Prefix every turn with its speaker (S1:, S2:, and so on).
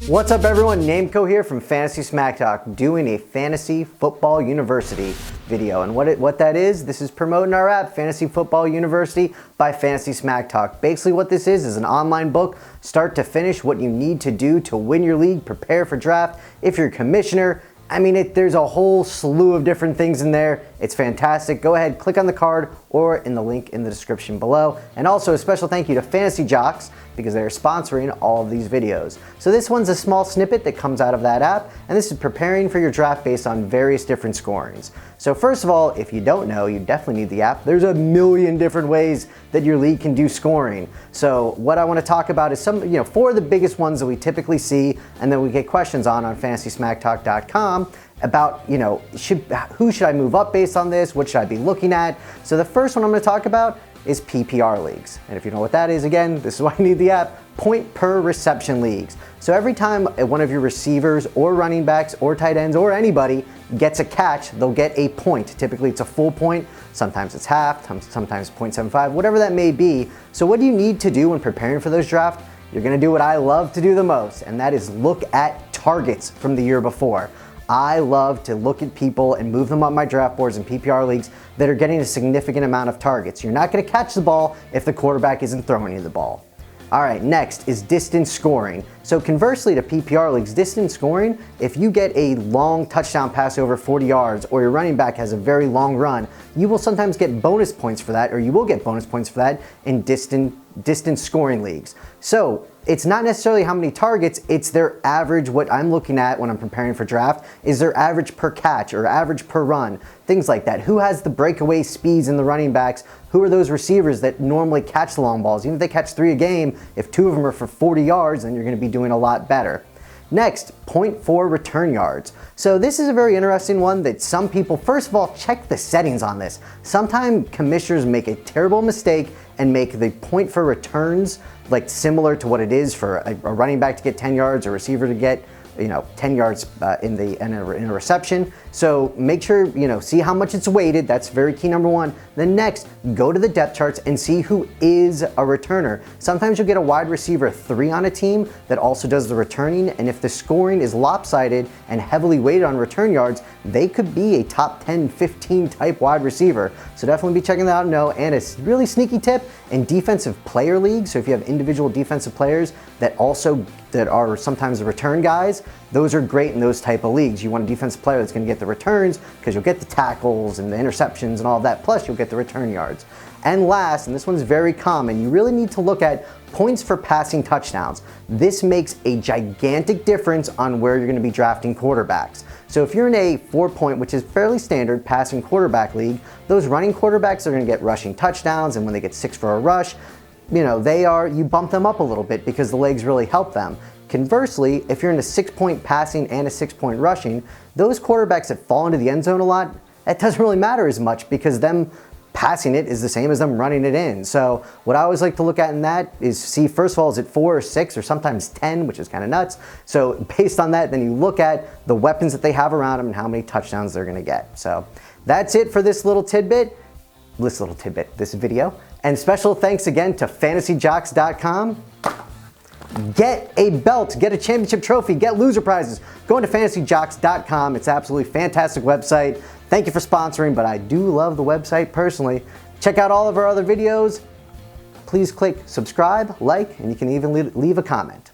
S1: What's up everyone, Namco here from Fantasy Smack Talk, doing a Fantasy Football University video. And what that is, this is promoting our app, Fantasy Football University by Fantasy Smack Talk. Basically what this is an online book, start to finish, what you need to do to win your league, prepare for draft. If you're a commissioner, I mean, there's a whole slew of different things in there. It's fantastic. Go ahead, click on the card or in the link in the description below. And also a special thank you to Fantasy Jocks because they're sponsoring all of these videos. So this one's a small snippet that comes out of that app, and this is preparing for your draft based on various different scorings. So first of all, if you don't know, you definitely need the app. There's a million different ways that your league can do scoring. So what I want to talk about is four of the biggest ones that we typically see and then we get questions on fantasysmacktalk.com about, who should I move up based on this? What should I be looking at? So the first one I'm going to talk about is PPR leagues. And if you know what that is, again, this is why you need the app, point per reception leagues. So every time one of your receivers or running backs or tight ends or anybody gets a catch, they'll get a point. Typically it's a full point, sometimes it's half, sometimes 0.75, whatever that may be. So what do you need to do when preparing for those drafts? You're gonna do what I love to do the most, and that is look at targets from the year before. I love to look at people and move them on my draft boards and PPR leagues that are getting a significant amount of targets. You're not going to catch the ball if the quarterback isn't throwing you the ball. All right, next is distance scoring. So conversely to PPR leagues, distance scoring, if you get a long touchdown pass over 40 yards or your running back has a very long run, you will sometimes get bonus points for that, or you will get bonus points for that in distance scoring leagues. So it's not necessarily how many targets, it's their average. What I'm looking at when I'm preparing for draft is their average per catch or average per run, things like that. Who has the breakaway speeds in the running backs? Who are those receivers that normally catch the long balls? Even if they catch 3 a game, if 2 of them are for 40 yards, then you're gonna be doing a lot better. Next, 0.4 return yards. So this is a very interesting one that some people, first of all, check the settings on this. Sometimes commissioners make a terrible mistake and make the point for returns like similar to what it is for a running back to get 10 yards, a receiver to get 10 yards in a reception. So make sure, see how much it's weighted. That's very key, number one. Then next, go to the depth charts and see who is a returner. Sometimes you'll get a wide receiver 3 on a team that also does the returning. And if the scoring is lopsided and heavily weighted on return yards, they could be a top 10, 15 type wide receiver. So definitely be checking that out. And a really sneaky tip in defensive player leagues. So if you have individual defensive players that are sometimes the return guys, those are great in those type of leagues. You want a defensive player that's going to get the returns because you'll get the tackles and the interceptions and all of that, plus you'll get the return yards. And last, and this one's very common, you really need to look at points for passing touchdowns. This makes a gigantic difference on where you're going to be drafting quarterbacks. So if you're in a 4-point, which is fairly standard passing quarterback league, those running quarterbacks are going to get rushing touchdowns, and when they get 6 for a rush, you bump them up a little bit because the legs really help them. Conversely, if you're in a 6-point passing and a 6-point rushing, those quarterbacks that fall into the end zone a lot, that doesn't really matter as much because them passing it is the same as them running it in. So what I always like to look at in that is see, first of all, is it 4 or 6 or sometimes 10, which is kind of nuts. So based on that, then you look at the weapons that they have around them and how many touchdowns they're going to get. So that's it for this video. And special thanks again to fantasyjocks.com. Get a belt, get a championship trophy, get loser prizes. Go into fantasyjocks.com. It's absolutely fantastic website. Thank you for sponsoring, but I do love the website personally. Check out all of our other videos. Please click subscribe, like, and you can even leave a comment.